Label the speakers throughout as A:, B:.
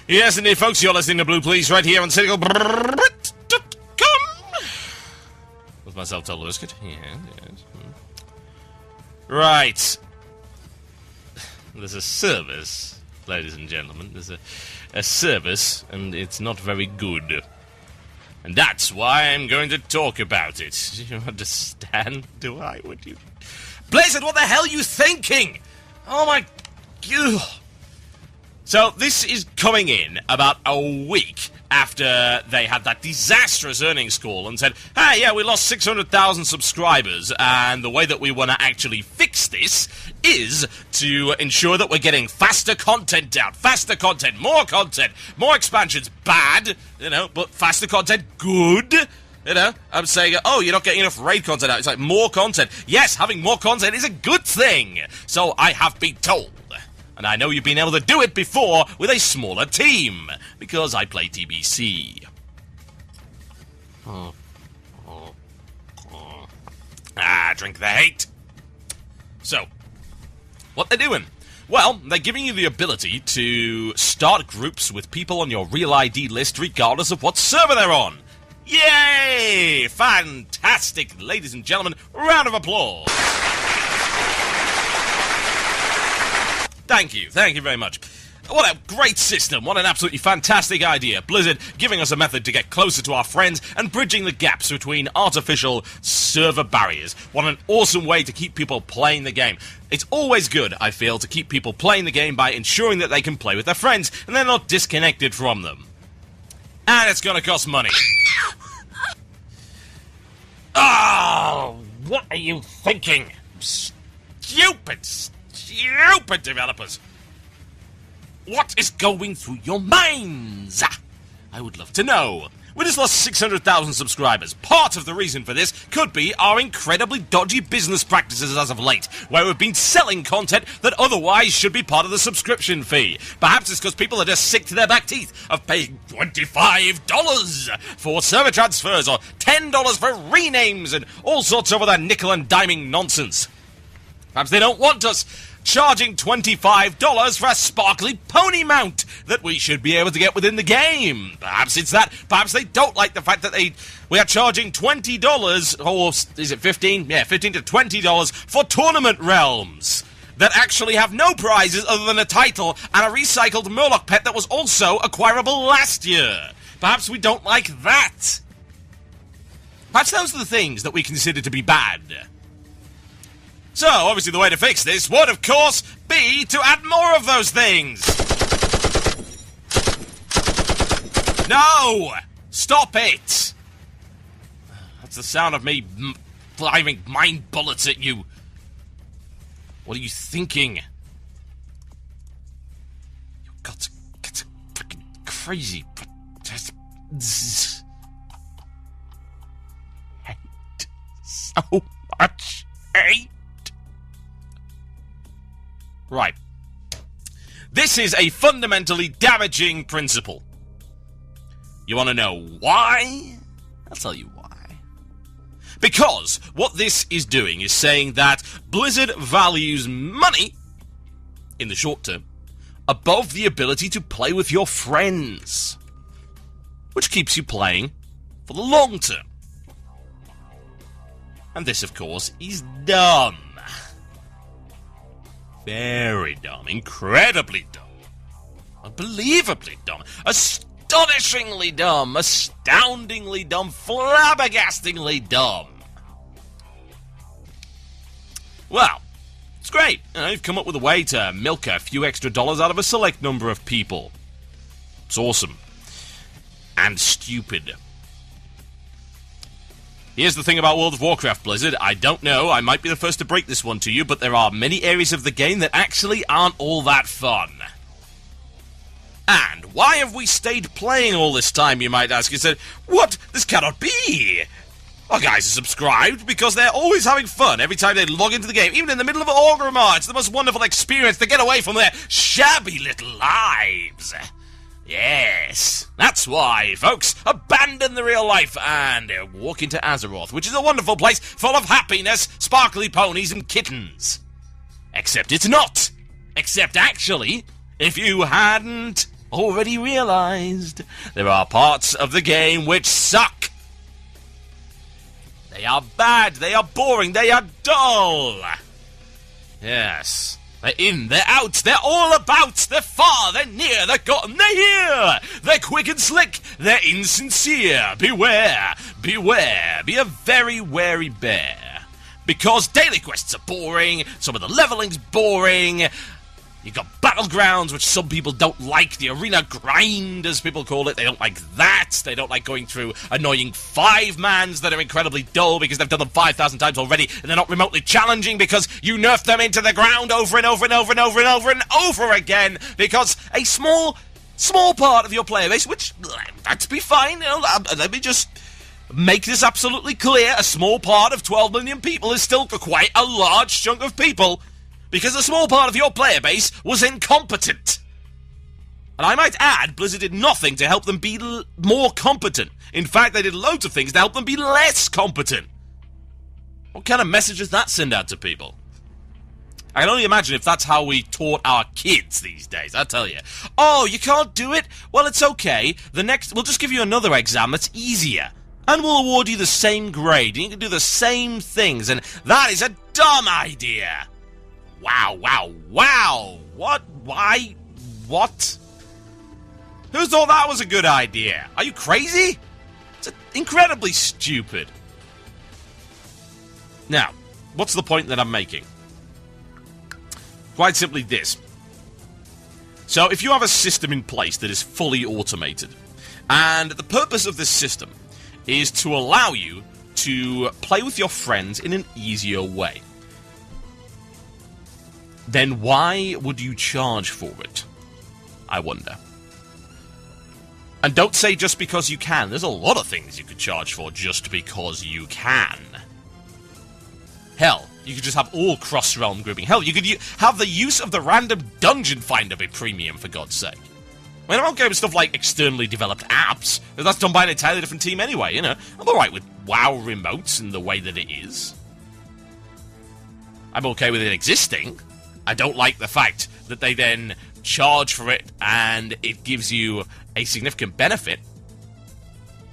A: Yes, indeed, folks, you're listening to Blue Please right here on cynicalbrit.com. With myself, Total Biscuit. Yes. Right. There's a service, ladies and gentlemen. There's a service, and it's not very good. And that's why I'm going to talk about it. Do you understand? Do I? Would you? Blizzard, what the hell are you thinking? Oh my... Ugh. So, this is coming in about a week after they had that disastrous earnings call and said, hey, yeah, we lost 600,000 subscribers, and the way that we want to actually fix this is to ensure that we're getting faster content out. Faster content, more expansions, bad, but faster content, good. I'm saying, oh, you're not getting enough raid content out. It's like, more content. Yes, having more content is a good thing. So I have been told. And I know you've been able to do it before with a smaller team, because I play TBC. Drink the hate. So, what they're doing? Well, they're giving you the ability to start groups with people on your real ID list regardless of what server they're on. Yay! Fantastic, ladies and gentlemen. Round of applause. Thank you very much. What a great system, what an absolutely fantastic idea. Blizzard giving us a method to get closer to our friends and bridging the gaps between artificial server barriers. What an awesome way to keep people playing the game. It's always good, I feel, to keep people playing the game by ensuring that they can play with their friends and they're not disconnected from them. And it's gonna cost money. Oh, what are you thinking? Stupid developers. What is going through your minds? I would love to know. We just lost 600,000 subscribers. Part of the reason for this could be our incredibly dodgy business practices as of late, where we've been selling content that otherwise should be part of the subscription fee. Perhaps it's because people are just sick to their back teeth of paying $25 for server transfers or $10 for renames and all sorts of other nickel and diming nonsense. Perhaps they don't want us charging $25 for a sparkly pony mount that we should be able to get within the game. Perhaps it's that. Perhaps they don't like the fact that we are charging $20, or is it 15? Yeah, $15 to $20 for tournament realms that actually have no prizes other than a title and a recycled Murloc pet that was also acquirable last year. Perhaps we don't like that. Perhaps those are the things that we consider to be bad. So, obviously the way to fix this would, of course, be to add more of those things. No! Stop it! That's the sound of me firing mind bullets at you. What are you thinking? You've got to get freaking crazy. Hate. So much hate. Right. This is a fundamentally damaging principle. You want to know why? I'll tell you why. Because what this is doing is saying that Blizzard values money, in the short term, above the ability to play with your friends, which keeps you playing for the long term. And this, of course, is dumb. Very dumb. Incredibly dumb. Unbelievably dumb. Astonishingly dumb. Astoundingly dumb. Flabbergastingly dumb. Well, it's great. You've come up with a way to milk a few extra dollars out of a select number of people. It's awesome. And stupid. Here's the thing about World of Warcraft, Blizzard. I don't know, I might be the first to break this one to you, but there are many areas of the game that actually aren't all that fun. And why have we stayed playing all this time, you might ask? You said, what? This cannot be! Our guys are subscribed because they're always having fun every time they log into the game, even in the middle of Orgrimmar. It's the most wonderful experience to get away from their shabby little lives. Yes, that's why, folks. Abandon the real life and walk into Azeroth, which is a wonderful place full of happiness, sparkly ponies, and kittens. Except it's not. Except, actually, if you hadn't already realized there are parts of the game which suck. They are bad, they are boring, they are dull. Yes. They're in, they're out, they're all about, they're far, they're near, they're gone, they're here! They're quick and slick, they're insincere. Beware, beware, be a very wary bear. Because daily quests are boring, some of the leveling's boring. You've got battlegrounds, which some people don't like. The arena grind, as people call it. They don't like that. They don't like going through annoying 5-mans that are incredibly dull because they've done them 5,000 times already, and they're not remotely challenging because you nerf them into the ground over and over and over and over and over and over again because a small part of your player base, which, that's be fine, let me just make this absolutely clear. A small part of 12 million people is still quite a large chunk of people, because a small part of your player base was incompetent. And I might add, Blizzard did nothing to help them be more competent. In fact, they did loads of things to help them be less competent. What kind of message does that send out to people? I can only imagine if that's how we taught our kids these days, I tell you. Oh, you can't do it? Well, it's okay. We'll just give you another exam that's easier. And we'll award you the same grade, and you can do the same things, and that is a dumb idea. Wow, wow, wow! What? Why? What? Who thought that was a good idea? Are you crazy? It's incredibly stupid. Now, what's the point that I'm making? Quite simply this. So, if you have a system in place that is fully automated, and the purpose of this system is to allow you to play with your friends in an easier way, then why would you charge for it? I wonder. And don't say just because you can. There's a lot of things you could charge for just because you can. Hell, you could just have all cross-realm grouping. Hell, you could have the use of the random dungeon finder be premium, for God's sake. I mean, I'm okay with stuff like externally developed apps, but that's done by an entirely different team anyway, you know. I'm alright with WoW remotes and the way that it is. I'm okay with it existing. I don't like the fact that they then charge for it and it gives you a significant benefit.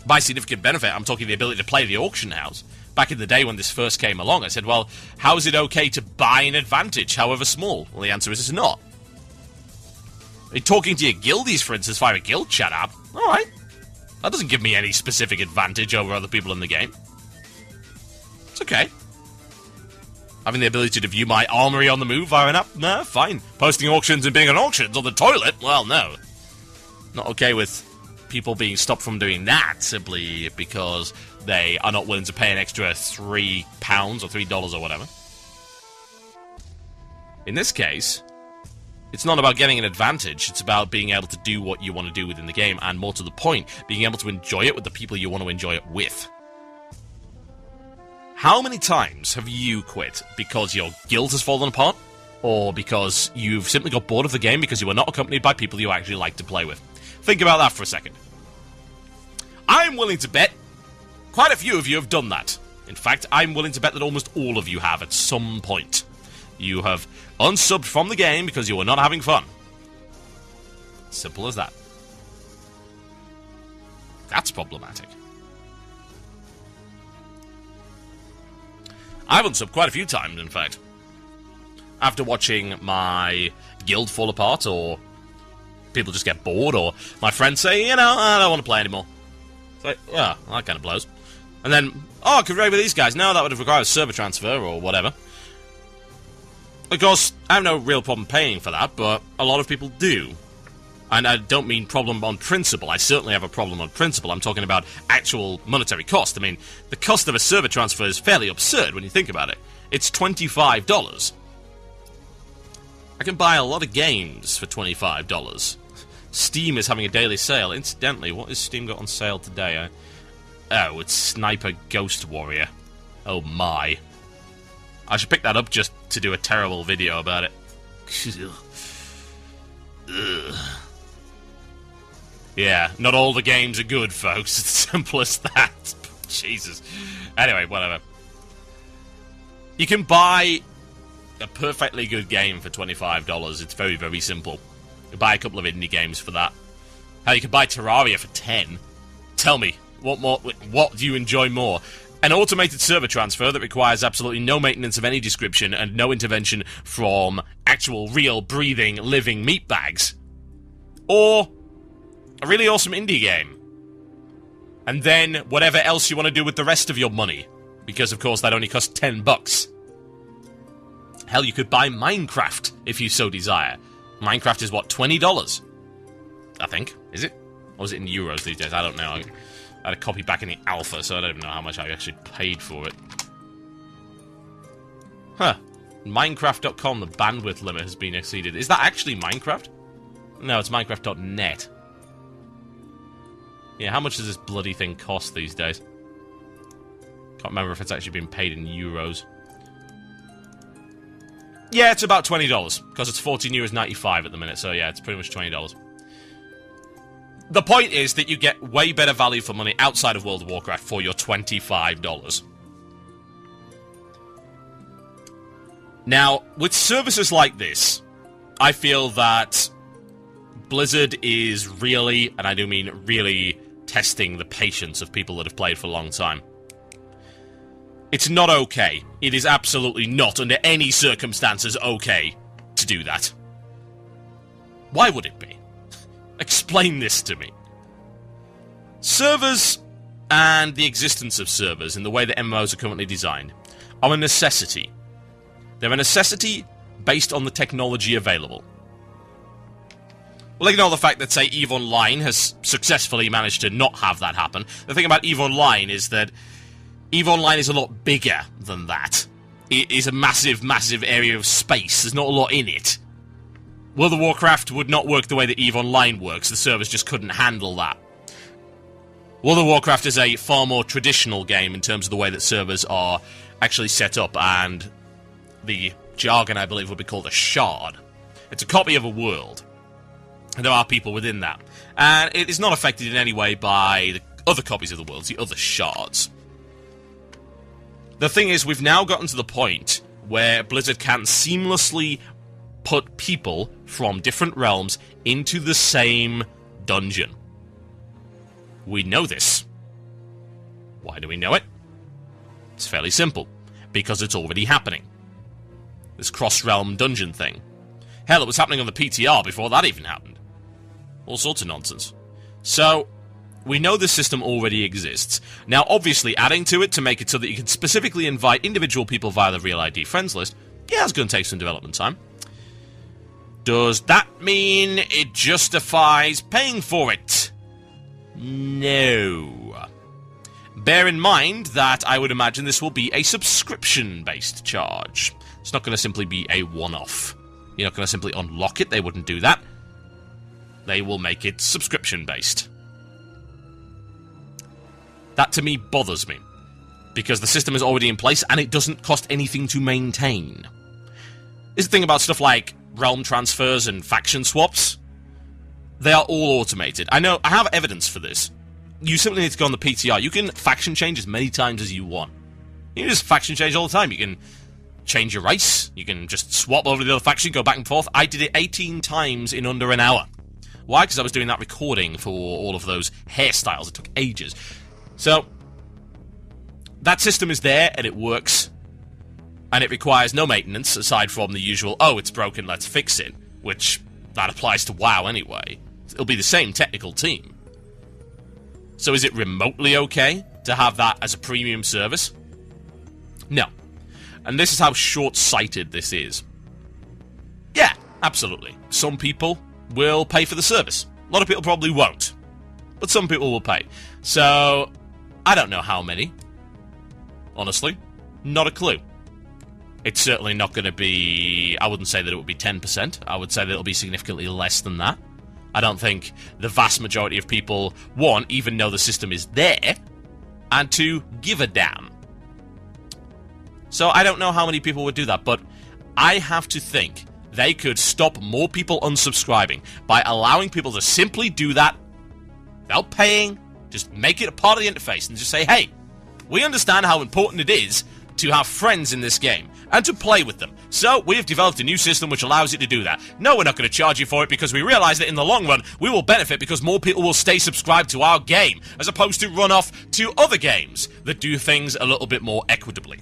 A: By significant benefit, I'm talking the ability to play the auction house. Back in the day when this first came along, I said, well, how is it okay to buy an advantage, however small? Well, the answer is it's not. Talking to your guildies, for instance, via a guild chat app, alright. That doesn't give me any specific advantage over other people in the game. It's okay. Having the ability to view my armory on the move via an app? No, fine. Posting auctions and being on auctions on the toilet? Well, no. Not okay with people being stopped from doing that simply because they are not willing to pay an extra £3 or $3 or whatever. In this case, it's not about getting an advantage, it's about being able to do what you want to do within the game, and more to the point, being able to enjoy it with the people you want to enjoy it with. How many times have you quit because your guild has fallen apart? Or because you've simply got bored of the game because you were not accompanied by people you actually like to play with? Think about that for a second. I'm willing to bet quite a few of you have done that. In fact, I'm willing to bet that almost all of you have at some point. You have unsubbed from the game because you were not having fun. Simple as that. That's problematic. I've unsubbed quite a few times, in fact. After watching my guild fall apart, or people just get bored, or my friends say, you know, I don't want to play anymore. It's like, yeah, well, that kind of blows. And then, oh, I could raid with these guys. No, that would have required a server transfer, or whatever. Of course, I have no real problem paying for that, but a lot of people do. And I don't mean problem on principle. I certainly have a problem on principle. I'm talking about actual monetary cost. I mean, the cost of a server transfer is fairly absurd when you think about it. It's $25. I can buy a lot of games for $25. Steam is having a daily sale. Incidentally, what has Steam got on sale today? Oh, it's Sniper Ghost Warrior. Oh my. I should pick that up just to do a terrible video about it. Ugh. Yeah, not all the games are good, folks. It's as simple as that. Jesus. Anyway, whatever. You can buy a perfectly good game for $25. It's very, very simple. You buy a couple of indie games for that. Hell, you could buy Terraria for 10. Tell me, what do you enjoy more? An automated server transfer that requires absolutely no maintenance of any description and no intervention from actual, real, breathing, living meatbags? Or a really awesome indie game? And then whatever else you want to do with the rest of your money. Because, of course, that only costs $10. Hell, you could buy Minecraft if you so desire. Minecraft is, what, $20? I think. Is it? Or is it in euros these days? I don't know. I had a copy back in the alpha, so I don't even know how much I actually paid for it. Huh. Minecraft.com, the bandwidth limit has been exceeded. Is that actually Minecraft? No, it's Minecraft.net. Yeah, how much does this bloody thing cost these days? Can't remember if it's actually been paid in euros. Yeah, it's about $20, because it's €14.95 at the minute, so yeah, it's pretty much $20. The point is that you get way better value for money outside of World of Warcraft for your $25. Now, with services like this, I feel that Blizzard is really, and I do mean really, testing the patience of people that have played for a long time. It's not okay. It is absolutely not, under any circumstances, okay to do that. Why would it be? Explain this to me. Servers, and the existence of servers, and the way that MMOs are currently designed, are a necessity. They're a necessity based on the technology available. Well, ignore the fact that, say, EVE Online has successfully managed to not have that happen. The thing about EVE Online is that EVE Online is a lot bigger than that. It is a massive, massive area of space. There's not a lot in it. World of Warcraft would not work the way that EVE Online works. The servers just couldn't handle that. World of Warcraft is a far more traditional game in terms of the way that servers are actually set up, and the jargon, I believe, would be called a shard. It's a copy of a world, and there are people within that. And it is not affected in any way by the other copies of the worlds, the other shards. The thing is, we've now gotten to the point where Blizzard can seamlessly put people from different realms into the same dungeon. We know this. Why do we know it? It's fairly simple. Because it's already happening. This cross-realm dungeon thing. Hell, it was happening on the PTR before that even happened. All sorts of nonsense. So, we know this system already exists. Now, obviously, adding to it to make it so that you can specifically invite individual people via the Real ID friends list, yeah, it's going to take some development time. Does that mean it justifies paying for it? No. Bear in mind that I would imagine this will be a subscription-based charge. It's not going to simply be a one-off. You're not going to simply unlock it. They wouldn't do that. They will make it subscription-based. That, to me, bothers me. Because the system is already in place, and it doesn't cost anything to maintain. This is the thing about stuff like realm transfers and faction swaps. They are all automated. I know, I have evidence for this. You simply need to go on the PTR. You can faction change as many times as you want. You can just faction change all the time. You can change your race. You can just swap over to the other faction, go back and forth. I did it 18 times in under an hour. Why? Because I was doing that recording for all of those hairstyles. It took ages. So, that system is there, and it works. And it requires no maintenance, aside from the usual, oh, it's broken, let's fix it. Which, that applies to WoW anyway. It'll be the same technical team. So is it remotely okay to have that as a premium service? No. And this is how short-sighted this is. Yeah, absolutely. Some people will pay for the service. A lot of people probably won't. But some people will pay. So, I don't know how many. Honestly, not a clue. It's certainly not going to be... I wouldn't say that it would be 10%. I would say that it'll be significantly less than that. I don't think the vast majority of people, one, even know the system is there, and two, give a damn. So I don't know how many people would do that, but I have to think they could stop more people unsubscribing by allowing people to simply do that without paying, just make it a part of the interface and just say, hey, we understand how important it is, to have friends in this game and to play with them. So we have developed a new system which allows you to do that. No, we're not going to charge you for it because we realise that in the long run we will benefit because more people will stay subscribed to our game as opposed to run off to other games that do things a little bit more equitably.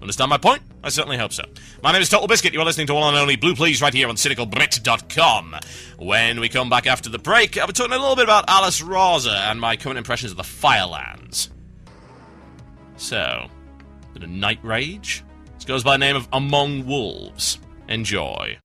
A: Understand my point? I certainly hope so. My name is Total Biscuit. You are listening to All and Only Blue Please right here on CynicalBrit.com. When we come back after the break, I'll be talking a little bit about Alice Rosa and my current impressions of the Firelands. So, bit of Night Rage. This goes by the name of Among Wolves. Enjoy.